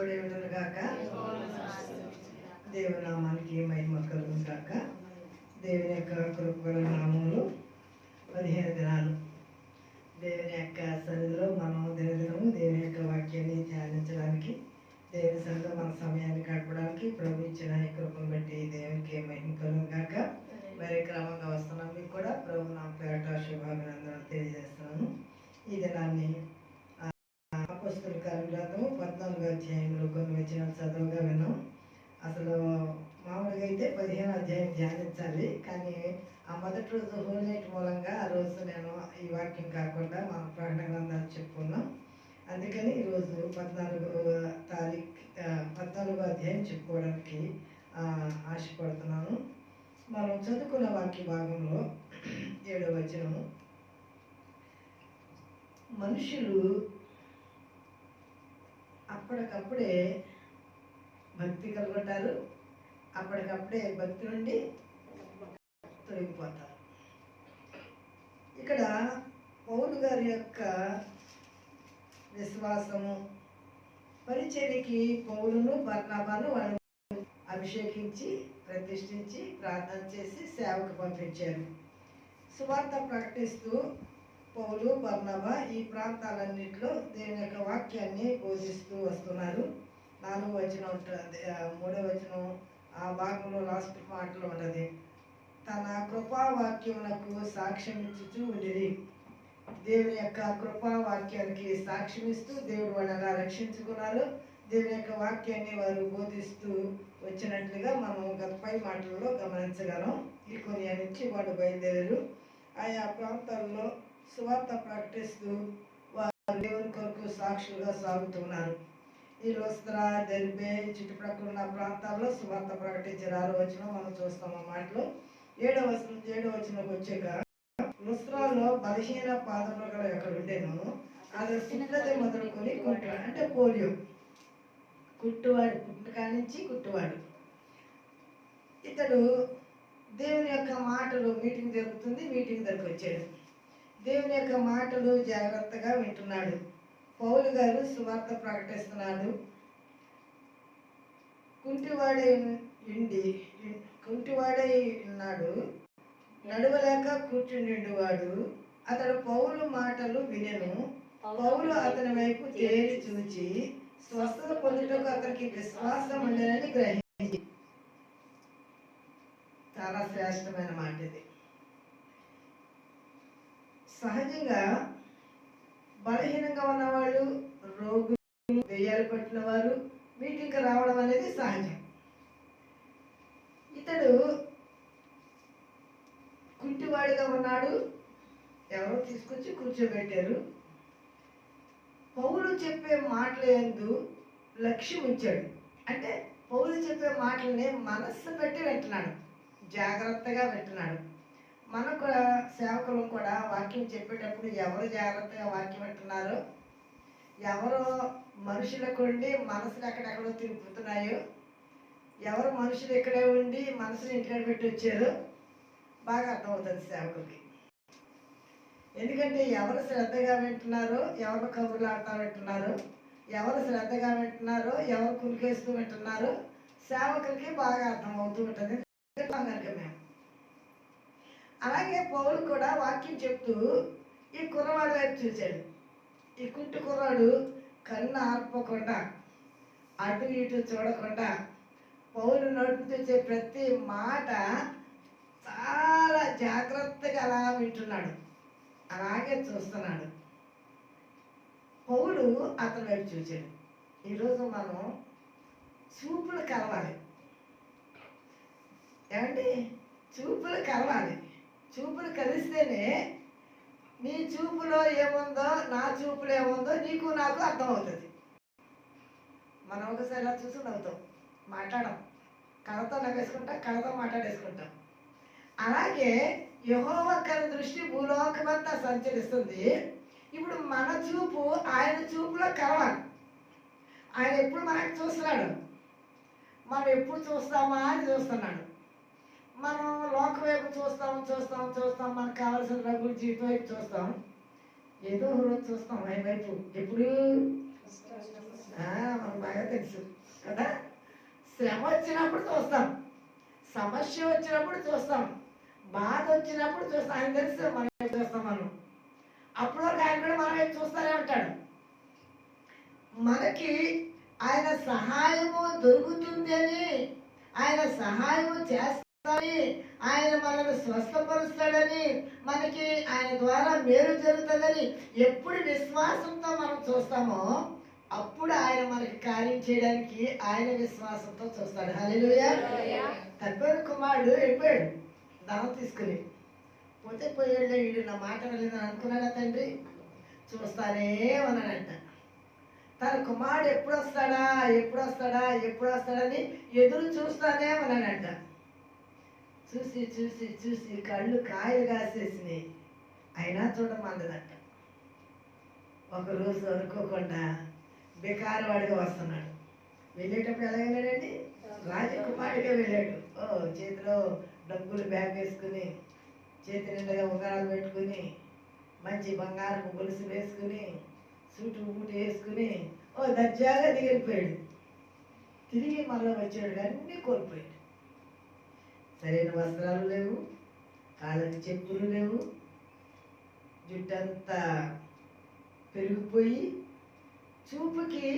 తోడే ఉండను గాక. దేవుని నామానికి మహిమ కలుగును గాక. దేవుని యొక్క కృపగల నామములు 15 దినాలు దేవుని యొక్క సన్నిధిలో మనం దినదినము దేవుని యొక్క వాక్యాన్ని ధ్యానించడానికి, దేవుని సన్నిధిలో మన సమయాన్ని గడపడానికి ప్రభు ఇచ్చిన ఈ కృపను బట్టి దేవునికి మహిమ కలుగును గాక. మరి క్రమంగా వస్తున్నాం, మీకు కూడా ప్రభు నా పేట శుభాభినందనలు తెలియజేస్తున్నాను. ఈ దినాన్ని అపోస్తలుల కార్యగ్రంథము 14వ అధ్యాయంలో కొన్ని వచనాలు చదువుగా విన్నాం. అసలు మామూలుగా అయితే 15వ అధ్యాయం ధ్యానించాలి, కానీ ఆ మొదటి రోజు హోల్ నైట్ మూలంగా ఆ రోజు నేను ఈ వాక్యం కాకుండా మన ప్రకటన గ్రంథాలు చెప్పుకున్నాం. అందుకని ఈరోజు 14వ అధ్యాయం చెప్పుకోవడానికి ఆశపడుతున్నాను. మనం చదువుకున్న వాక్య భాగంలో 7వ వచనము, మనుషులు అప్పటికప్పుడే భక్తి కలుగుతారు, అప్పటికప్పుడే భక్తి నుండి తొలగిపోతారు. ఇక్కడ పౌలు గారి యొక్క విశ్వాసము, పరిచర్యకి పౌలును బర్నబాను వాళ్ళు అభిషేకించి ప్రతిష్ఠించి ప్రార్థన చేసి సేవకు పంపించారు. సువార్త ప్రకటిస్తూ పౌలు బర్నబా ఈ ప్రాంతాలన్నింటిలో దేవుని యొక్క వాక్యాన్ని బోధిస్తూ వస్తున్నారు. 4వ వచనం ఉంటుంది, 3వ వచనం ఆ భాగంలో లాస్ట్ మాటలో ఉన్నది, తన కృపావాక్యమునకు సాక్ష్యం ఇచ్చుచూ ఉండేది. దేవుని యొక్క కృపావాక్యానికి సాక్ష్యం ఇస్తూ దేవుడు వాళ్ళని రక్షించుకున్నారు. దేవుని యొక్క వాక్యాన్ని వారు బోధిస్తూ వచ్చినట్లుగా మనం గత పై మాటల్లో గమనించగలం. ఈ కొరియా నుంచి వాళ్ళు బయలుదేరారు. ఆయా ప్రాంతాల్లో సువార్త ప్రకటిస్తూ వారు దేవుని కొరకు సాక్షులుగా సాగుతున్నారు. ఈ లుస్త్రా, దెర్బే చుట్టుప్రక్కల ఉన్న ప్రాంతాల్లో సువార్త ప్రకటించారు. 6వ వచనం మనం చూస్తాం. ఆ మాటలో 7వ వచనంకి వచ్చాక, లుస్త్రాలో బలహీన పాదములు గల ఎక్కడ ఉండేను, అది పుట్టినది మొదలుకొని కుట్టువాడు, అంటే పోలియో కుట్టువాడు, పుట్టిన కాడి నుంచి కుట్టువాడు. ఇతడు దేవుని యొక్క మాటలు మీటింగ్ జరుగుతుంది, మీటింగ్ దగ్గరకు వచ్చాడు. దేవుని యొక్క మాటలు జాగ్రత్తగా వింటున్నాడు. పౌలు గారు సువార్త ప్రకటిస్తున్నాడు. కుంటివాడై ఉన్నాడు, నడవలేక కూర్చుండివాడు. అతడు పౌలు మాటలు వినెను. పౌలు అతని వైపు తేరి చూచి స్వస్థత పొందుటకు అతనికి విశ్వాసం ఉండేనని గ్రహించి. చాలా శ్రేష్టమైన మాట ఇది. సహజంగా బలహీనంగా ఉన్నవాళ్ళు, రోగులు, దెయ్యాలు పట్టిన వారు మీటింగ్కి రావడం అనేది సహజం. ఇతడు కుంటివాడిగా ఉన్నాడు, ఎవరో తీసుకొచ్చి కూర్చోబెట్టారు. పౌలు చెప్పే మాటల యందు లక్ష్యం ఉంచాడు. అంటే పౌలు చెప్పే మాటలని మనస్సు పెట్టి వింటున్నాడు, జాగ్రత్తగా వింటున్నాడు. మనకు కూడా సేవకులు కూడా వాక్యం చెప్పేటప్పుడు ఎవరు జాగ్రత్తగా వాక్యం వింటున్నారో, ఎవరో మనుషులకు ఉండి మనసులు ఎక్కడెక్కడో తిరుగుతున్నాయో, ఎవరు మనుషులు ఇక్కడే ఉండి మనసుని ఇంటికాడ పెట్టి వచ్చారో బాగా అర్థమవుతుంది సేవకులకి. ఎందుకంటే ఎవరు శ్రద్ధగా వింటున్నారో, ఎవరు కబుర్లు ఆడుతూ వింటున్నారో, ఎవరు శ్రద్ధగా వింటున్నారో, ఎవరు కులికేస్తూ వింటున్నారో సేవకులకి బాగా అర్థమవుతూ ఉంటుంది కనుక మేము. అలాగే పౌలు కూడా వాక్యం చెప్తూ ఈ కుర్రవాడి వైపు చూశాడు. ఈ కుంటి కుర్రాడు కన్ను ఆర్పకుండా, అటు ఇటు చూడకుండా పౌలు నోటి వచ్చే ప్రతి మాట చాలా జాగ్రత్తగా అలా వింటున్నాడు, అలాగే చూస్తున్నాడు. పౌలు అతని వైపు చూశాడు. ఈరోజు మనం చూపులు కలవాలి. ఏమండి? చూపులు కలవాలి. చూపులు కలిస్తేనే నీ చూపులో ఏముందో, నా చూపులో ఏముందో నీకు నాకు అర్థమవుతుంది. మనం ఒకసారి ఇలా చూసి నవ్వుతాం, మాట్లాడం, కళతో నవ్వేసుకుంటాం, కళతో మాట్లాడేసుకుంటాం. అలాగే యెహోవా కళ్ళ దృష్టి భూలోకమంతా సంచరిస్తుంది. ఇప్పుడు మన చూపు ఆయన చూపులో కలవాలి. ఆయన ఎప్పుడు మనకు చూస్తున్నాడు, మనం ఎప్పుడు చూస్తామా అని చూస్తున్నాడు. మనం లోక వైపు చూస్తాం, మనకు కావాల్సిన డబ్బులు జీవితం వైపు చూస్తాం, ఏదో రోజు చూస్తాం ఆయన వైపు. ఎప్పుడు మనకు బాగా తెలుసు కదా. శ్రమ వచ్చినప్పుడు చూస్తాం, సమస్య వచ్చినప్పుడు చూస్తాం, బాధ వచ్చినప్పుడు చూస్తాం. ఆయన తెలుసు మనం చూస్తాం. అప్పుడు వరకు ఆయన కూడా మనం వైపు చూస్తూనే ఉంటాడు. మనకి ఆయన సహాయము దొరుకుతుందని, ఆయన సహాయము చేస్తాడని, ఆయన మనల్ని స్వస్థపరుస్తాడని, మనకి ఆయన ద్వారా మేలు జరుగుతుందని ఎప్పుడు విశ్వాసంతో మనం చూస్తామో అప్పుడు ఆయన మనకి కార్యం చేయడానికి ఆయన విశ్వాసంతో చూస్తాడు. హల్లెలూయా. తప్పిన కుమారుడు వెళ్ళిపోయాడు ధనం తీసుకుని. పోతే పోయాడు, వీడు నా మాట వెళ్ళిందని అనుకున్నాడా తండ్రి? చూస్తానే ఉన్నాడంట. తన కుమారుడు ఎప్పుడు వస్తాడా ఎప్పుడు వస్తాడా ఎప్పుడు వస్తాడని ఎదురు చూస్తానే ఉన్నాడంట. చూసి చూసి చూసి కళ్ళు కాయలు కాసేసినాయి, అయినా చూడమందదంట. ఒకరోజు అనుకోకుండా బికారవాడిగా వస్తున్నాడు. వెళ్ళేటప్పుడు ఎలా వెళ్ళాడండి? రాజకుమారుడిగా వెళ్ళాడు. చేతిలో డబ్బులు బ్యాగ్ వేసుకుని, చేతి నిండుగా ఉంగరాలు పెట్టుకుని, మంచి బంగారం గొలుసు వేసుకుని, సూటు బూటు వేసుకుని దర్జాగా దిగిపోయాడు. తిరిగి మళ్ళీ వచ్చాడు, అన్నీ కోల్పోయాడు. సరైన వస్త్రాలు లేవు, కాళ్ళకి చెప్పులు లేవు, జుట్టంతా పెరిగిపోయి చూపుకి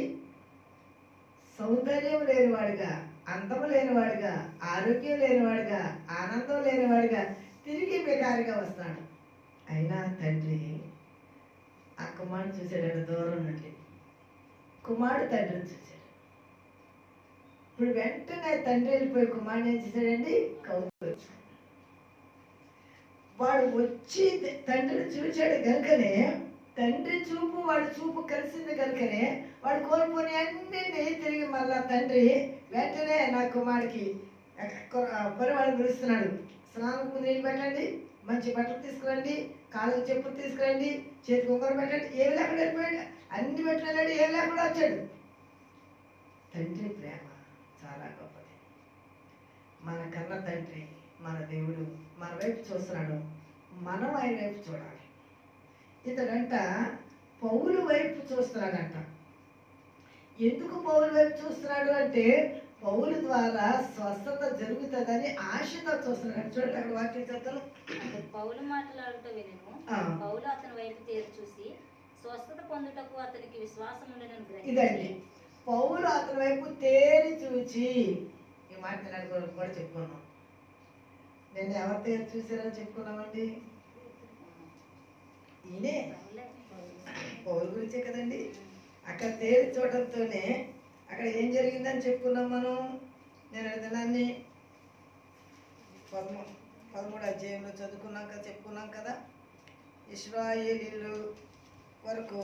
సౌందర్యం లేనివాడుగా, అందము లేనివాడుగా, ఆరోగ్యం లేనివాడుగా, ఆనందం లేనివాడుగా తిరిగి బేకారిగా వస్తాడు. అయినా తండ్రి ఆ కుమారుడు చూశాడు దూరం నుండి. కుమారుడు తండ్రిని చూశాడు. ఇప్పుడు వెంటనే తండ్రి వెళ్ళిపోయి కుమారుడు ఏం చేశాడండి? కౌలు. వాడు వచ్చి తండ్రిని చూశాడు కనుకనే, తండ్రి చూపు వాడి చూపు కలిసింది కనుకనే వాడు కోల్పోని అన్ని తిరిగి మళ్ళా తండ్రి వెంటనే నా కుమారుడికి పనివాడిని పిలుస్తున్నాడు. స్నానం ముందు నీళ్ళు పెట్టండి, మంచి బట్టలు తీసుకురండి, కాళ్ళకు చెప్పులు తీసుకురండి, చేతికి ఉంగరం పెట్టండి. ఏమి లేకుండా వెళ్ళిపోయాడు, అన్ని పెట్టినాడు, ఏం లేకుండా వచ్చాడు. తండ్రి ప్రేమ చాలా గొప్పది. మన కన్న తండ్రి మన దేవుడు మన వైపు చూస్తున్నాడు, మనం ఆయన వైపు చూడాలి. ఇతడంట పౌలు వైపు చూస్తున్నాడంట. ఎందుకు పౌలు వైపు చూస్తున్నాడు అంటే పౌలు ద్వారా స్వస్థత జరుగుతుందని ఆశతో చూస్తున్నాడు. చూడండి అక్కడ వాక్యం చెప్తాను. పౌలు మాట్లాడుతూ వినను, పౌలు అతని వైపు తేరి చూసి స్వస్థత పొందుటకు అతనికి విశ్వాసం ఉండేనని ఇదండి. పౌలు అతని వైపు తేరి చూచి, ఈ మాట కూడా చెప్పుకున్నాం. నేను ఎవరు తేరి చూసారని చెప్పుకున్నామండి? ఈయనే పౌలు గురించే కదండి. అక్కడ తేరి చూడటంతోనే అక్కడ ఏం జరిగిందని చెప్పుకున్నాం మనం. నేను దినాన్ని 13 అధ్యాయంలో చెప్పుకున్నాం కదా. ఇశ్రాయేలీయుల వరకు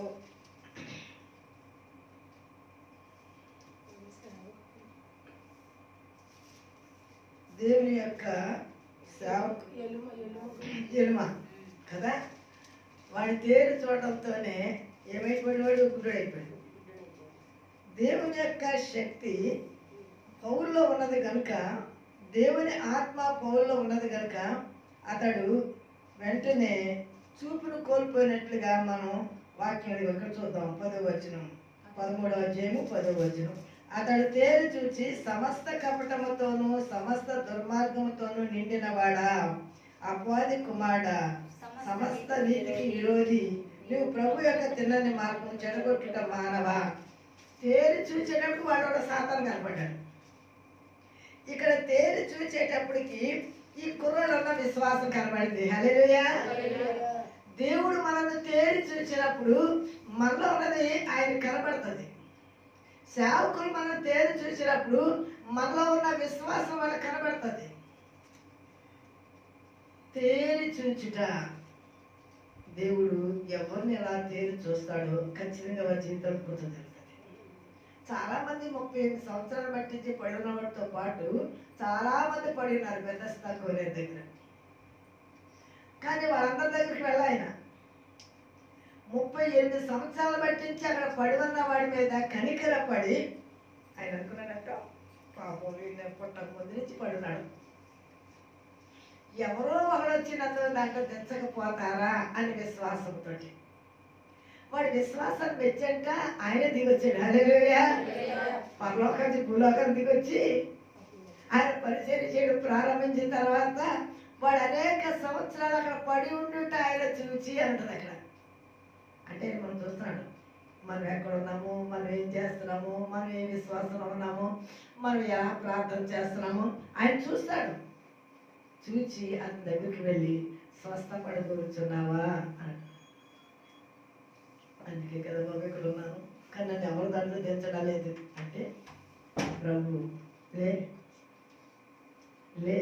దేవుని యొక్క సేవకు ఎలుమ కదా, వాడి తేరు చూడటంతోనే ఏమైపోయాడు? గుడ్డైపోయాడు. దేవుని యొక్క శక్తి పౌరులో ఉన్నది కనుక, దేవుని ఆత్మ పౌరులో ఉన్నది కనుక అతడు వెంటనే చూపును కోల్పోయినట్లుగా మనం వాక్యం ఇక్కడ చూద్దాం. 10వ వచనం, 13వ అధ్యాయము 10వ వచనం. అతడు తేరి చూచి సమస్త కపటముతోనూ సమస్త దుర్మార్గముతోనూ నిండినవాడా, అపవాది కుమారుడా, సమస్త నీతికి విరోధి, నువ్వు ప్రభు యొక్క తిన్నని మార్గం చెడగొట్టుట మానవా. తేరి చూసేటప్పుడు వాడు సాతాను కనపడ్డాడు. ఇక్కడ తేరి చూసేటప్పటికి ఈ కుర్రోళ్ళన్న విశ్వాసం కనబడింది. హల్లెలూయా. దేవుడు మనల్ని తేరి చూసినప్పుడు మనలో ఉన్నది ఆయన కనబడుతుంది. సేవకులు మనం తేరి చూసినప్పుడు మనలో ఉన్న విశ్వాసం వాళ్ళకి కనబడుతుంది. తేరి చూచుట, దేవుడు ఎవరిని ఎలా తేరి చూస్తాడో ఖచ్చితంగా వారి జీవితం జరుగుతుంది. చాలా మంది 38 సంవత్సరాలు పట్టించి పడిన వాటితో పాటు చాలా మంది పడినారు బెతెస్దా కోనేరు దగ్గర. కానీ వాళ్ళందరి దగ్గరికి వెళ్ళాయన 38 సంవత్సరాలు పట్టించి అక్కడ పడి ఉన్న వాడి మీద కనికర పడి ఆయన అనుకున్నాడట, పాపం వీడిని పుట్టక ముందు నుంచి పడున్నాడు, ఎవరో ఒకడు వచ్చి నన్ను దాంట్లో తెచ్చకపోతారా అని విశ్వాసంతో. వాడి విశ్వాసాన్ని మెచ్చంట ఆయన దిగొచ్చాడు. హల్లెలూయా. పరలోకానికి భూలోకానికి దిగొచ్చి ఆయన పరిచయం చేయడం ప్రారంభించిన తర్వాత వాడు అనేక సంవత్సరాలు అక్కడ పడి ఉండుంటే ఆయన చూచి అంటారు అక్కడ. అంటే మనం చూస్తున్నాడు మనం ఎక్కడ ఉన్నాము, మనం ఏం చేస్తున్నాము, మనం ఏ విశ్వాసంలో ఉన్నాము, మనం ఎలా ప్రార్థన చేస్తున్నాము ఆయన చూస్తాడు. చూచి అతని దగ్గరికి వెళ్ళి స్వస్థపడి కూర్చున్నావా అని. అందుకే కదా బాబు ఇక్కడ ఉన్నాను, కానీ నన్ను ఎవరు దాంట్లో దించడం లేదు అంటే ప్రభు లే లే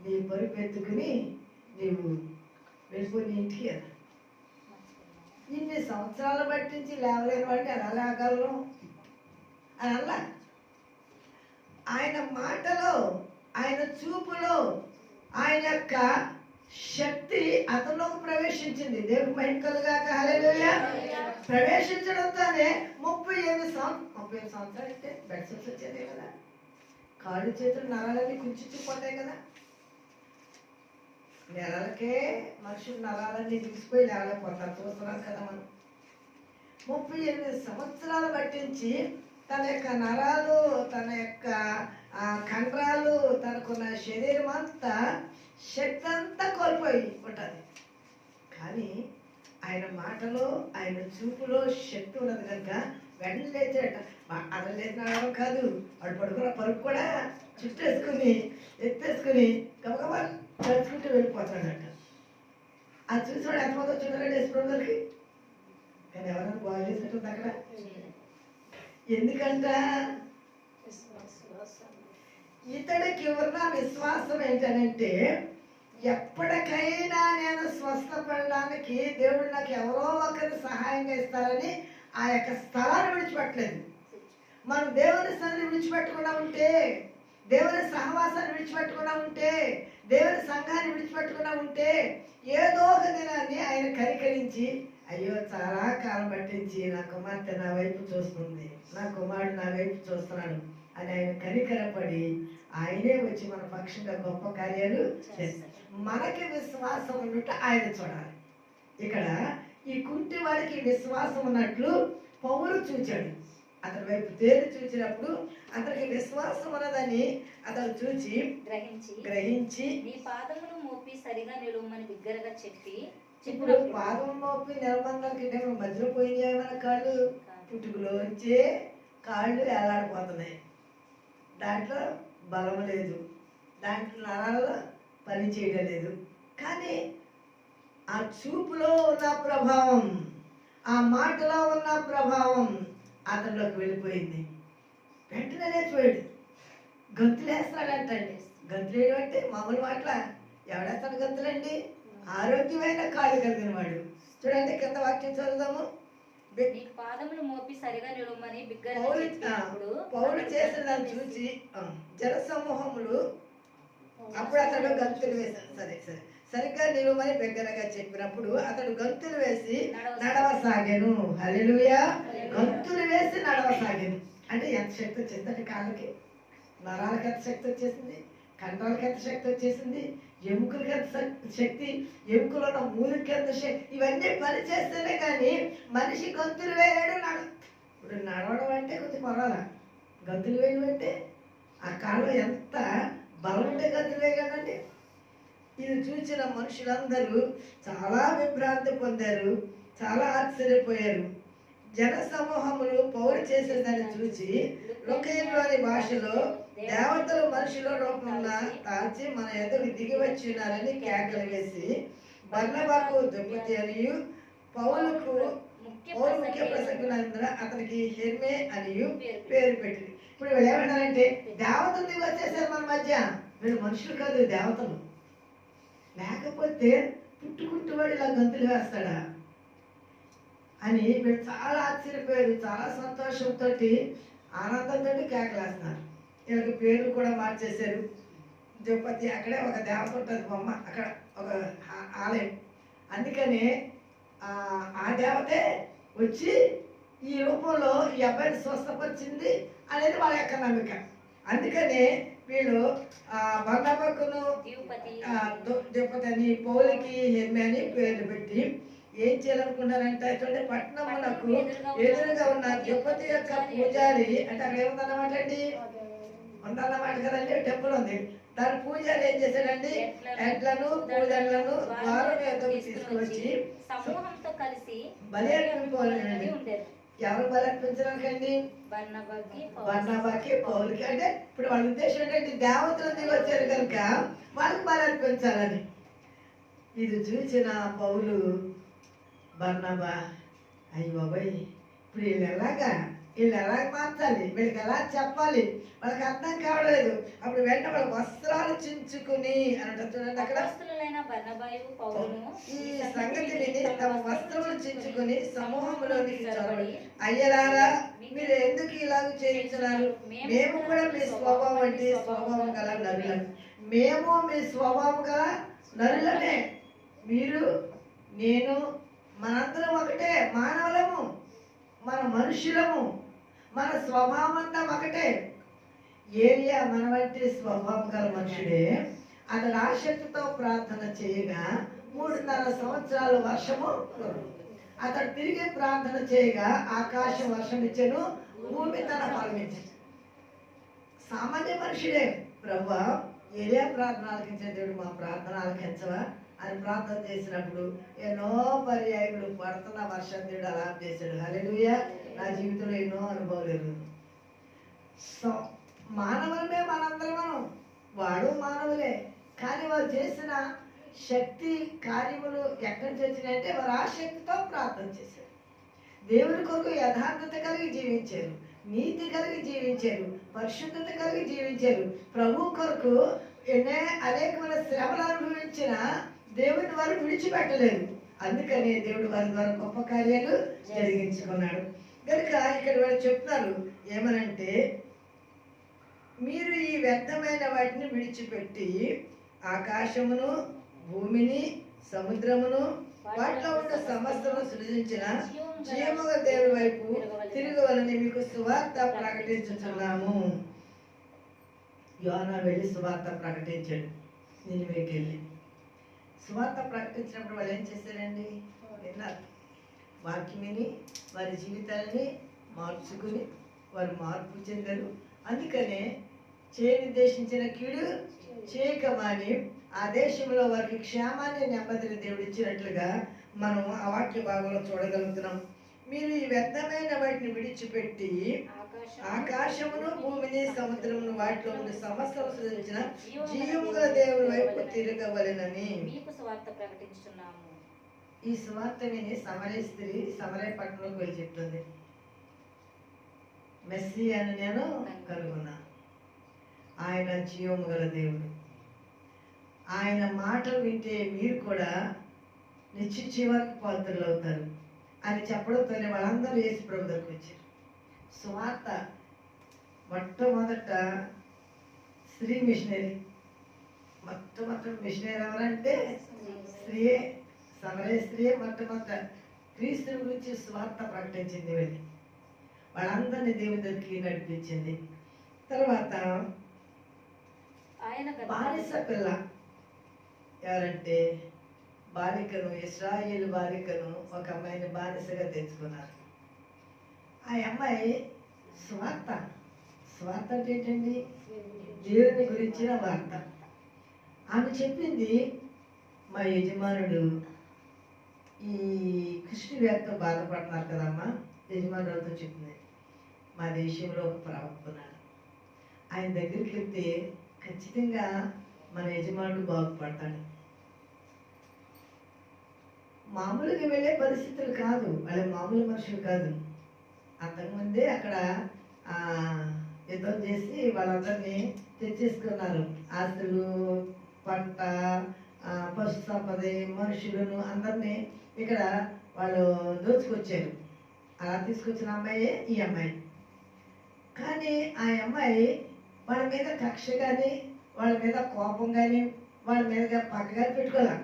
నీ పరుపు ఎత్తుకుని నీవు వెళ్ళిపోయి ఇంటికి అని. ఇన్ని సంవత్సరాలు పట్టించి లేవలేని వాడిని ఎలా లేగలను అని అలా. ఆయన మాటలో, ఆయన చూపులో, ఆయన యొక్క శక్తి అతనిలోకి ప్రవేశించింది. దేవుడు మహిమ కలుగాక. హల్లెలూయా. ప్రవేశించడంతోనే 38 సంవత్సరాలు అయితే బెడ్ సెల్స్ వచ్చేదే కదా, కాళ్ళు చేతులు నరాలన్నీ కుంచిపోతాయి కదా, నెలలకే మనుషులు నరాలన్నీ దిగిసిపోయి లేకపోతారు. చూస్తున్నాం కదా మనం. 38 సంవత్సరాలు పట్టించి తన యొక్క నరాలు, తన యొక్క కండరాలు, తనకున్న శరీరం అంతా శక్తి అంతా కోల్పోయి ఉంటుంది. కానీ ఆయన మాటలో, ఆయన చూపులో శక్తి ఉన్నది కనుక వెంటనే లేచాడట. అతను లేచినాడో కాదు, వాడు పడుకున్న పరుపు కూడా చుట్టేసుకుని ఎత్తేసుకుని గబగబా నడుచుకుంటూ వెళ్ళిపోతాడట. అది చూసాడు ఎంతమంది వచ్చినాడు వేసుకోవడానికి. కానీ ఎవరైనా బాగా చేసినట్టుంది అక్కడ. ఎందుకంట ఇతడికి ఉన్న విశ్వాసం ఏంటనంటే ఎప్పటికైనా నేను స్వస్థపడడానికి దేవుడు నాకు ఎవరో ఒకరు సహాయంగా ఇస్తారని ఆ యొక్క స్థలాన్ని విడిచిపెట్టలేదు. మనం దేవుని సన్నిధిని విడిచిపెట్టకుండా ఉంటే, దేవుని సహవాసాన్ని విడిచిపెట్టకుండా ఉంటే, దేవుని సంఘాన్ని విడిచిపెట్టకుండా ఉంటే ఏదో ఒక దినాన్ని ఆయన కనికరించి అయ్యో చాలా కాలం పట్టించి నా కుమార్తె నా వైపు చూస్తుంది, నా కుమారుడు నా వైపు చూస్తున్నాడు అని ఆయన కనికరపడి ఆయనే వచ్చి మన పక్షంగా గొప్ప కార్యాలు చేస్తారు. మనకి విశ్వాసం ఉన్నట్టు ఆయన చూడాలి. ఇక్కడ ఈ కుంటి వాడికి విశ్వాసం ఉన్నట్లు పౌలు చూచాడు. అతని వైపు తేలి చూసినప్పుడు అతనికి విశ్వాసం ఉన్నదని అతను చూచి గ్రహించి నీ పాదములు మోపి సరిగా నిలువమని బిగ్గరగా చెప్పి. ఇప్పుడు పాదం మోపి నిలబంధానికి మధ్యలో పోయినాయేమైనా కాళ్ళు పుట్టుకులోంచే కాళ్ళు ఎలాడిపోతున్నాయి. దాంట్లో బలం లేదు, దాంట్లో నరాలు పని చేయడం లేదు. కానీ ఆ చూపులో ఉన్న ప్రభావం, ఆ మాటలో ఉన్న ప్రభావం అతనిలోకి వెళ్ళిపోయింది. వెంటనే లేచిపోయాడు. గంతులేస్తాడంటండి. గంతులేయడం అంటే మామూలు మాటల ఎవడేస్తాడు గంతులండి? ఆరోగ్యమైన కాళ్ళు కలిగిన వాడు. చూడండి కింద వాక్యం చదువుదాము. పాదములు మోపి సరిగా నిలువమని పౌలు చేసిన దాన్ని చూసి జన సమూహములు అప్పుడు అతడు గంతులు వేశాడు. సరే సరే సరిగ్గా నిలువమని బిగ్గరగా చెప్పినప్పుడు అతడు గంతులు వేసి నడవసాగాను. హల్లెలూయా. గంతులు వేసి నడవసాగాను అంటే ఎంత శక్తి వచ్చింది అంటే కాళ్ళకి, నరాలకి ఎంత శక్తి వచ్చేసింది, కండరాలకి ఎంత శక్తి వచ్చేసింది, ఎముకలకి ఎంత శక్తి, ఎముకలు ఉన్న మూలికి ఎంత శక్తి. ఇవన్నీ పని చేస్తేనే కానీ మనిషి గంతులు వేయడు. ఇప్పుడు నడవడం అంటే కొంచెం పర్వాలా, గంతులు వేయడం అంటే ఆ కాళ్ళు ఎంత బలం ఉంటే గంతులు వేయగలండి. ఇది చూసిన మనుషులందరూ చాలా విభ్రాంతి పొందారు, చాలా ఆశ్చర్యపోయారు. జన సమూహములు పౌలు చేసేదాన్ని చూసి లోకయంలోని భాషలో దేవతలు మనుషుల రూపంలో తాల్చి మన ఎదురు దిగి వచ్చినారని కేకలు వేసి బర్నబాకు దుప్పతి అనియు పౌలుకు ముఖ్య ప్రసంగులందరూ అతనికి హెర్మే అనియు పేరు పెట్టింది. ఇప్పుడు వీళ్ళు ఏమంటారంటే దేవతలు దిగి వచ్చేసారు మన మధ్య, వీళ్ళు మనుషులు కాదు దేవతలు. లేకపోతే పుట్టుకుంటూ వాడు ఇలా గంతులు వేస్తాడా అని వీళ్ళు చాలా ఆశ్చర్యపోయారు. చాలా సంతోషంతో ఆనందంతో కేకలేస్తున్నారు. వీళ్ళకి పేర్లు కూడా మార్చేశారు. తిరుపతి అక్కడే ఒక దేవత ఉంటుంది బొమ్మ, అక్కడ ఒక ఆలయం. అందుకని ఆ దేవతే వచ్చి ఈ రూపంలో ఈ అబ్బాయిని స్వస్థపరిచింది అనేది వాళ్ళ యొక్క నమ్మిక. అందుకని వీళ్ళు బర్నబాకును ద్యుపతి అని, పౌలుకి హెర్మే అని పేర్లు పెట్టి ఏం చేయాలనుకుంటారంటే చూడండి, పట్టణమునకు ఎదురుగా ఉన్న తిరుపతి యొక్క పూజారి అంటే అక్కడ ఏముందన్నమాట అండి, ఉందన్నమాట కదండి, టెంపుల్ ఉంది. దాని పూజారి ఏం చేశాడండి, ఎడ్లను పూజలను ద్వారం ఎదుగు తీసుకువచ్చి సమూహంతో కలిసి బలి అర్పించుకోవాలండి. ఎవరు బలి అర్పించడానికండి, బర్నబాకి పౌలుకి. అంటే ఇప్పుడు వాళ్ళ ఉద్దేశం ఏంటంటే దేవతలు దిగి వచ్చారు కనుక వాళ్ళకి బలి అర్పించాలని. ఇది చూసిన పౌలు బర్నబా, అయ్యి బాబాయ్ ఇప్పుడు వీళ్ళు ఎలా మార్చాలి, వీళ్ళకి ఎలా చెప్పాలి, వాళ్ళకి అర్థం కావలేదు. అప్పుడు వెంటనే వాళ్ళ వస్త్రాలు చించుకుని అని చూడండి అక్కడ, ఈ సంగతి విని తమ వస్త్రములు చించుకుని సమూహంలోనికి చొరబడి, అయ్యలారా మీరు ఎందుకు ఇలాగ చేయించున్నారు, మేము కూడా మీ స్వభావం అంటే స్వభావం గల నరులం, మేము మీ స్వభావం గల నరులమే, మీరు నేను మనందరం ఒకటే, మానవులము, మన మనుషులము, మన స్వభావం అంతా ఒకటే. ఏలియా మన వంటి స్వభావం గల మనుషుడే. అతడు ఆసక్తితో ప్రార్థన చేయగా 3.5 సంవత్సరాలు వర్షము, అతడు తిరిగి ప్రార్థన చేయగా ఆకాశం వర్షం ఇచ్చెను, భూమి తన ఫలం ఇచ్చెను. సామాన్య మనుషుడే. ప్రభువా ఏలియా ప్రార్థన ఆలకించే దేవుడు మా ప్రార్థన ఆలకించవా అని ప్రార్థన చేసినప్పుడు ఎన్నో పర్యాయములు పడుతున్న వర్షం దేవుడు అలా చేశాడు. హల్లెలూయా. నా జీవితంలో ఎన్నో అనుభవాలు. మానవులమే మనందరం, వాడు మానవులే. కానీ వారు చేసిన శక్తి కార్యములు ఎక్కడి నుంచి వచ్చినాయంటే వారు ఆసక్తితో ప్రార్థన చేశారు, దేవుని కొరకు యథార్థత కలిగి జీవించారు, నీతి కలిగి జీవించారు, పరిశుద్ధత కలిగి జీవించారు. ప్రభు కొరకు అనేకమైన శ్రమలు అనుభవించిన దేవుని వారు విడిచిపెట్టలేదు. అందుకని దేవుడు వారి ద్వారా గొప్ప కార్యాలు జరిగించుకున్నాడు. కనుక ఇక్కడ వారు చెప్తున్నారు ఏమనంటే, మీరు ఈ వ్యర్థమైన వాటిని విడిచిపెట్టి ఆకాశమును భూమిని సముద్రమును వాటిలో ఉన్న సమస్తను సృజించిన జీవముగల దేవుడి వైపు తిరగవలని మీకు సువార్త ప్రకటించుతున్నాము. యోనా వెళ్ళి సువార్త ప్రకటించాడు. నినివేకి వెళ్ళి సువార్త ప్రకటించినప్పుడు వాళ్ళు ఏం చేశారండి, విన్నారు, వాక్యం విని వారి జీవితాలని మార్చుకుని వారు మార్పు చెందారు. అందుకనే నిర్దేశించిన కీడు చేయకమాని ఆ దేశంలో వారికి క్షేమాన్ని నెమ్మదిని దేవుడు ఇచ్చినట్లుగా మనం ఆ వాక్య భాగంలో చూడగలుగుతున్నాం. మీరు ఈ వ్యర్థమైన వాటిని విడిచిపెట్టి ఆకాశమును భూమిని సముద్రమును వాటిలో ఉండే సమస్యలు సృజించిన జీవముగల దేవుని వైపు తిరగవలెనని ఈ సువార్త విని సమరయ స్త్రీ సమరయ పట్టణంలోకి వెళ్ళి చెప్తుంది, మెస్సీ అని నేను కనుగొన్నా, ఆయన జీవము గల దేవుడు, ఆయన మాటలు వింటే మీరు కూడా నిత్య జీవానికి పాత్రలు అవుతారు అని చెప్పడంతోనే వాళ్ళందరూ యేసు ప్రభు దగ్గరికి వచ్చారు. సువార్త మొట్టమొదట స్త్రీ మిషనరీ, మొట్టమొదటి మిషనరీ ఎవరంటే స్త్రీయే, సమరయ స్త్రీయే మొట్టమొదట క్రీస్తు గురించి సువార్త ప్రకటించింది. వెళ్ళి వాళ్ళందరినీ దేవుని దగ్గరికి నడిపించింది. తర్వాత బానిస పిల్ల ఎవరంటే బాలికను, ఇశ్రాయేలు బాలికను ఒక అమ్మాయిని బానిసగా తెచ్చుకున్నారు. ఆ అమ్మాయి స్వార్థ అంటే ఏంటండి, దేవుని గురించిన వార్త. ఆమె చెప్పింది, మా యజమానుడు ఈ కృష్ణ వ్యాధితో బాధపడుతున్నారు కదమ్మా, యజమానులతో చెప్పింది, మా దేశంలో ఒక ప్రవక్త ఉన్నాడు, ఆయన దగ్గరికి వెళ్తే ఖచ్చితంగా మన యజమానుడు బాగుపడతాడు. మామూలుగా వెళ్ళే పరిస్థితులు కాదు, వాళ్ళ మామూలు మనుషులు కాదు. అంతకుముందే అక్కడ యుద్ధం చేసి వాళ్ళందరినీ తెచ్చేసుకున్నారు. ఆస్తులు, పంట, పశు సంపద, మనుషులను అందరినీ ఇక్కడ వాళ్ళు దోచుకొచ్చారు. అలా తీసుకొచ్చిన అమ్మాయే ఈ అమ్మాయి. కానీ ఆ అమ్మాయి వాళ్ళ మీద కక్ష కానీ, వాళ్ళ మీద కోపం కానీ, వాళ్ళ మీద పగ కానీ పెట్టుకోలే.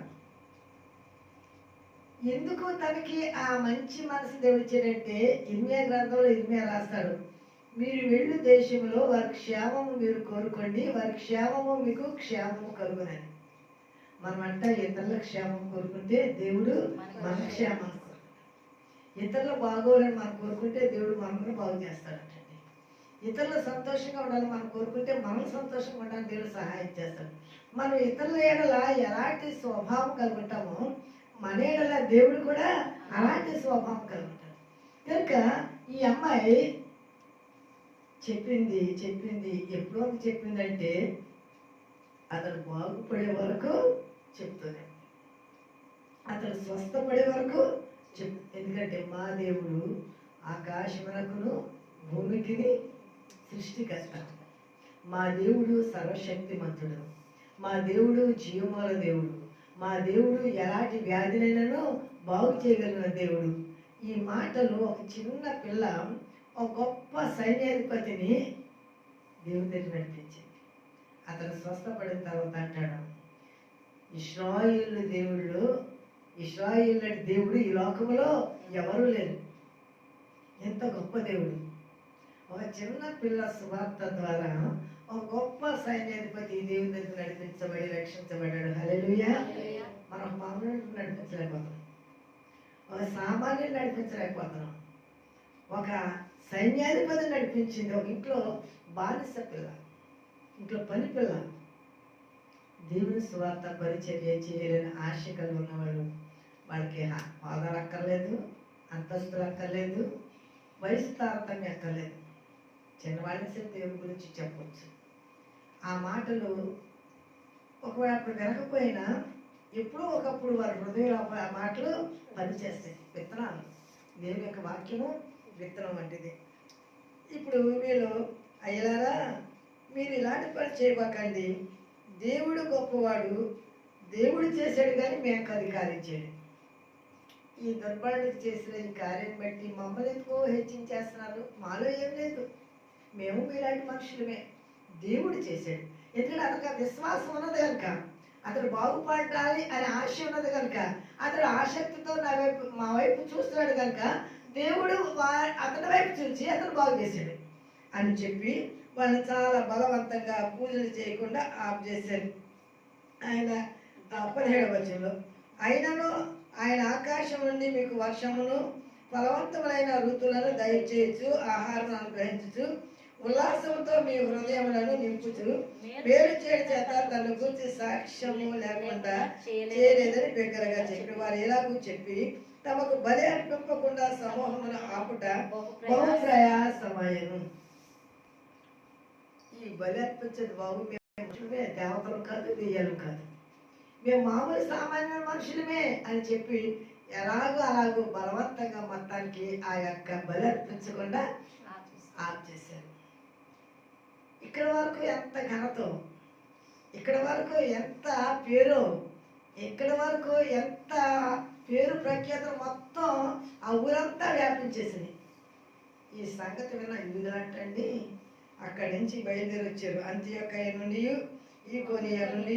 ఎందుకు తనకి ఆ మంచి మనసు దేవుడిచ్చాడంటే, ఇర్మియా గ్రంథంలో ఇర్మియా రాస్తాడు, మీరు వెళ్ళు దేశంలో వారి క్షేమము మీరు కోరుకోండి, వారి క్షేమము మీకు క్షేమము కలుగునని. మనమంట ఇతరుల క్షేమం కోరుకుంటే దేవుడు మన క్షేమం కోరుకుంటాడు. ఇతరులు బాగోవాలని మనం కోరుకుంటే దేవుడు మనల్ని బాగు చేస్తాడంటండి. ఇతరులు సంతోషంగా ఉండాలని మనం కోరుకుంటే మనం సంతోషంగా ఉండాలని దేవుడు సహాయం చేస్తాడు. మనం ఇతరుల ఏడల ఎలాంటి స్వభావం కలుగుంటామో మన ఏడల దేవుడు కూడా అలాంటి స్వభావం కలుగుతాడు. కనుక ఈ అమ్మాయి చెప్పింది ఎప్పుడో చెప్పిందంటే అతడు బాగుపడే వరకు చెప్తుంది, అతడు స్వస్థపడే వరకు ఎందుకంటే మా దేవుడు ఆకాశమునకును భూమికిని సృష్టికర్త, మా దేవుడు సర్వశక్తిమంతుడు, మా దేవుడు జీవముల దేవుడు, మా దేవుడు ఎలాంటి వ్యాధినైనాను బాగు చేయగలిగిన దేవుడు. ఈ మాటలు ఒక చిన్న పిల్ల ఒక గొప్ప సైన్యాధిపతిని దేవుని దగ్గర నడిపించింది. అతను స్వస్థపడిన తర్వాత అంటాడు, ఇశ్రాయేలు దేవుడు ఈ లోకంలో ఎవరూ లేరు. ఎంత గొప్ప దేవుడు. ఒక చిన్న పిల్ల సువార్త ద్వారా ఒక గొప్ప సైన్యాధిపతి దేవుని దగ్గర నడిపించబడి రక్షించబడ్డాడు. హల్లెలూయా. మనం మామూలు నడిపించలేకపోతున్నాం, ఒక సామాన్యుని నడిపించలేకపోతున్నాం. ఒక సైన్యాధిపతి నడిపించింది. ఒక ఇంట్లో బానిస పిల్ల, ఇంట్లో పని పిల్ల, దేవుని సువార్త పరిచర్య చేయలేని ఆశ కలిగి ఉన్నవాళ్ళు, వాళ్ళకి హోదాలు అక్కర్లేదు, అంతస్తులు అక్కర్లేదు, వయసు తారతమ్యం అక్కర్లేదు, చిన్నవాళ్ళని సరే దేవుని గురించి చెప్పవచ్చు. ఆ మాటలు ఒకవేళ అప్పుడు వినకపోయినా ఎప్పుడో ఒకప్పుడు వారి హృదయంలో ఆ మాటలు పనిచేస్తాయి. విత్తనాలు, దేవుని యొక్క వాక్యము విత్తనం వంటిది. ఇప్పుడు వీళ్ళు అయ్యలారా మీరు ఇలాంటి పని చేయబాకండి, దేవుడు గొప్పవాడు, దేవుడు చేశాడు కానీ మేము అది కార్యం చేయడు. ఈ దుర్బలుడికి చేసిన ఈ కార్యం బట్టి మమ్మల్ని ఎందుకో హెచ్చించేస్తున్నారు, మాలో ఏం లేదు, మేము మీలాంటి మనుషులమే, దేవుడు చేశాడు. ఎందుకంటే అతనికి విశ్వాసం ఉన్నది కనుక, అతడు బాగుపడాలి అనే ఆశ ఉన్నది కనుక, అతడు ఆసక్తితో మా వైపు చూస్తున్నాడు కనుక దేవుడు అతని వైపు చూసి అతను బాగు చేశాడు అని చెప్పి వాళ్ళని చాలా బలవంతంగా పూజలు చేయకుండా ఆఫ్ చేశారు. ఆయన 17వ వచనంలో, అయినను ఆయన ఆకాశం నుండి మీకు వర్షమును ఫలవంతమైన ఋతులను దయచేయచ్చు, ఆహారం అనుగ్రహించు, ఉల్లాసంతో మీ హృదయములను నింపుచు, వేరు చేయడం చేత తన గురించి సాక్ష్యము లేకుండా చేయలేదని బిగ్గరగా చెప్పి వారు ఎలాగూ చెప్పి తమకు బలి అర్పింపకుండా సమూహమును ఆపుట బహు ప్రయాసమయ్యను. ఈ బలి అర్పించేది బాబు మేము మనుషులమే, దేవతలు కాదు, దెయ్యాలు కాదు, మేము మామూలు సామాన్య మనుషులమే అని చెప్పి అలాగూ బలవంతంగా మొత్తానికి ఆ యొక్క బలి అర్పించకుండా ఆఫ్ చేశారు. ఇక్కడ వరకు ఎంత ఘనత, ఇక్కడ వరకు ఎంత పేరు, ఇక్కడ వరకు ఎంత పేరు ప్రఖ్యాతలు మొత్తం ఆ ఊరంతా వ్యాపించేసింది. ఈ సంగతి విన్న యూదులంటండి అక్కడి నుంచి బయలుదేరి వచ్చారు. అంత్యోకయ నుండి ఈకొనియ నుండి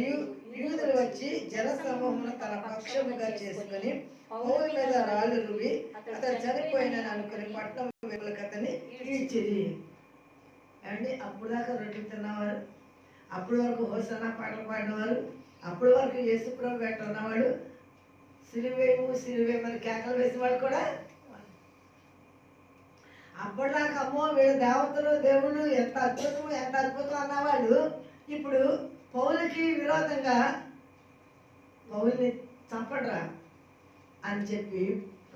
యూదులు వచ్చి జన సమూహమును తన పక్షముగా చేసుకుని పౌలు మీద రాళ్ళు రువి అతను చనిపోయినని అనుకుని పట్టణం వెలుగులకు అతన్ని ఈడ్చిరి. అండి అప్పుడు దాకా రొట్టెలు తిన్నవారు, అప్పటి వరకు హోసన్నా పాటలు పాడినవారు, అప్పటి వరకు యేసుప్రభు వెంట ఉన్నవాడు, సిలువేమని కేకలు వేసేవాడు కూడా, అప్పటిదాకా అమ్మో వీళ్ళ దేవతలు దేవుళ్ళు ఎంత అద్భుతం అన్నవాళ్ళు ఇప్పుడు పౌలుకి విరోధంగా పౌలుని చంపడరా అని చెప్పి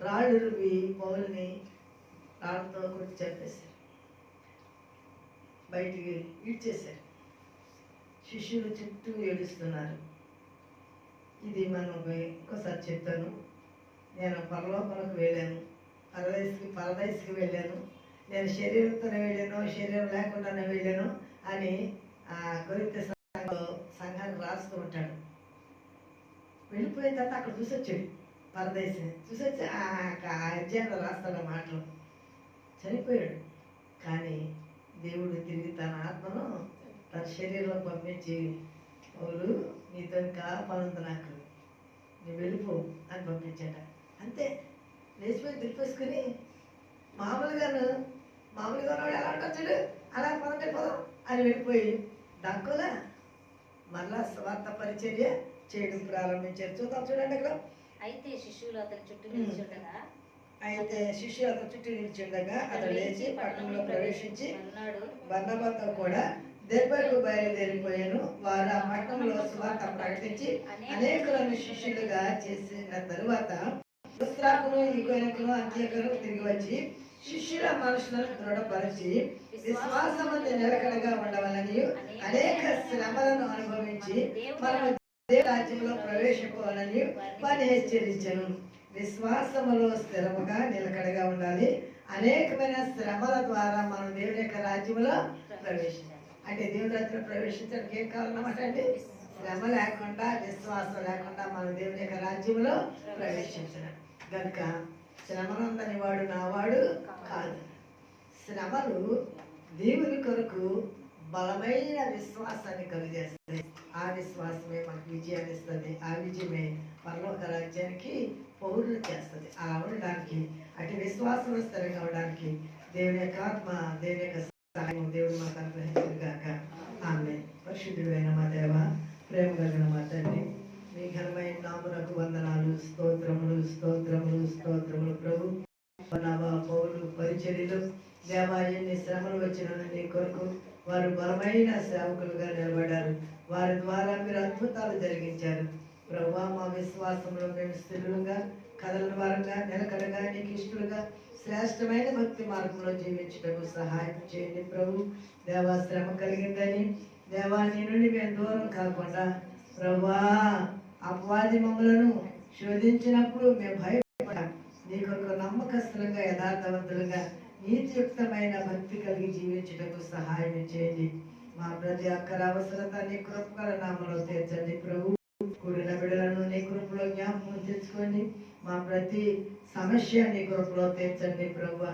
రాళ్ళు రువి పౌలుని రాళ్ళతో కొట్టి చంపేశారు, బయటికి ఈడ్చేశారు. శిష్యులు చుట్టూ ఏడుస్తున్నారు. ఇది మనం ఇంకోసారి చెప్తాను. నేను పరలోకాలకు వెళ్ళాను, పరదేశికి వెళ్ళాను, నేను శరీరంతోనే వెళ్ళాను, శరీరం లేకుండానే వెళ్ళాను అని కొరింథీ సంఘాన్ని రాస్తూ ఉంటాడు. వెళ్ళిపోయిన తర్వాత అక్కడ చూసొచ్చాడు, పరదేశం చూసొచ్చి ఆ అధ్యాయంలో రాస్తాడు ఆ మాటలు. చనిపోయాడు, కానీ దేవుడు తిరిగి తన ఆత్మను తన శరీరంలో పంపించి పౌలు నీతో కాపాడుంది, నాకు నువ్వు వెళ్ళిపో అని పంపించాట. అంతే, లేచిపోయి దులిపేసుకుని మామూలుగా వాడు ఎలా వచ్చాడు అలా పదం అని వెళ్ళిపోయి దక్కులా మళ్ళా స్వార్థ పరిచర్య చేయడం ప్రారంభించారు. చూడండి అక్కడ. అయితే శిష్యులు అతని చుట్టూ నిల్చుండగా అతడు లేచి పట్టణంలో ప్రవేశించి బర్నబాతో కూడా దెర్బకు బయలుదేరిపోయాను. వారు ఆ పట్టణంలో సువార్త ప్రకటించి అనేకులను శిష్యులుగా చేసిన తరువాత లుస్త్రాకును ఈకొనికును అంత్యోకును తిరిగి వచ్చి శిష్యుల మనసులను దృఢపరిచి విశ్వాసమందు నిలకడగా ఉండవాలని అనేక శ్రమలను అనుభవించి మనము దేవుని రాజ్యంలో ప్రవేశించాలని వారిని హెచ్చరించాను. విశ్వాసములో స్థిరముగా నిలకడగా ఉండాలి. అనేకమైన శ్రమల ద్వారా మనం దేవుని యొక్క రాజ్యంలో ప్రవేశించాలి. అంటే దేవుని రాజ్యంలో ప్రవేశించడానికి ఏం కావాలన్నమాట అండి? శ్రమ లేకుండా, విశ్వాసం లేకుండా మనం దేవుని యొక్క రాజ్యంలో ప్రవేశించడం కనుక శ్రమనందని వాడు నావాడు కాదు. శ్రమలు దేవుని కొరకు బలమైన విశ్వాసాన్ని కలిగేస్తుంది. ఆ విశ్వాసమే మనకు విజయాన్ని ఇస్తుంది. ఆ విజయమే పరలోక రాజ్యానికి పౌరులు చేస్తుంది. అలా ఉండడానికి, అటు విశ్వాసంలో స్థిరంగా ఉండడానికి దేవుని యొక్క ఆత్మ, దేవుని యొక్క సహాయం దేవుడు మాకు అనుగ్రహించుగాక. ఆమె. పరిశుద్ధుడైన మా దేవ, ప్రేమ కలిగిన మా తండ్రి, మీ ఘనమైన నామమునకు వందనాలు, స్తోత్రములు స్తోత్రములు స్తోత్రములు. ప్రభు పౌలు పరిచర్యలు దేవా, ఎన్ని శ్రమలు వచ్చిన నీ కొరకు వారు బలమైన సేవకులుగా నిలబడ్డారు. వారి ద్వారా మీరు అద్భుతాలు జరిగించారు. ప్రభువా, మా విశ్వాసంలో మేము స్థిరులుగా, కదలని వారంగా, నిలకడగా, నీకు ఇష్టలుగా శ్రేష్టమైన భక్తి మార్గంలో జీవించటకు సహాయం చేయండి ప్రభు. దేవా, శ్రమ కలిగిందని దేవా నీ నుండి మేము దూరం కాకుండా ప్రభువా, అపవాది మమ్మలను శోధించినప్పుడు మేము భయపడ్డాం. నీ కొరకు నమ్మకస్తులుగా, యథార్థవంతులుగా, నీతియుక్తమైన భక్తి కలిగి జీవించటకు సహాయం చేయండి. మా ప్రతి అక్కర అవసరత నీ కృపగల నామలో తీర్చండి ప్రభు. కూడిన బిడ్డలను నీ కృపలో జ్ఞాపకం తెచ్చుకోండి. మా ప్రతి సమస్య నీ కృపలో తీర్చండి ప్రభు.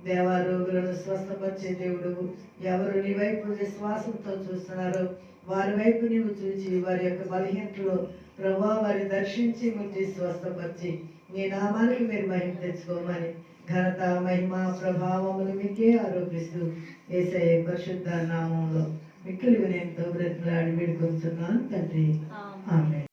దేవా, రోగులను స్వస్థపరిచే దేవుడు, ఎవరు నీ వైపు విశ్వాసంతో చూస్తున్నారో వారి వైపు నీవు చూచి వారి యొక్క బలహీనతలో ప్రభు వారిని దర్శించి ముట్టి స్వస్థపరిచి నీ నామానికి మీరు మహిమ తెచ్చుకోమని ఘనత, మహిమ, ప్రభావములు మీకే ఆరోపిస్తూ యేసయ్య పరిశుద్ధ నామంలో మిక్కిలి వినయంతో బ్రతిమలాడి వేడుకొంటున్నాను తండ్రి. ఆమేన్.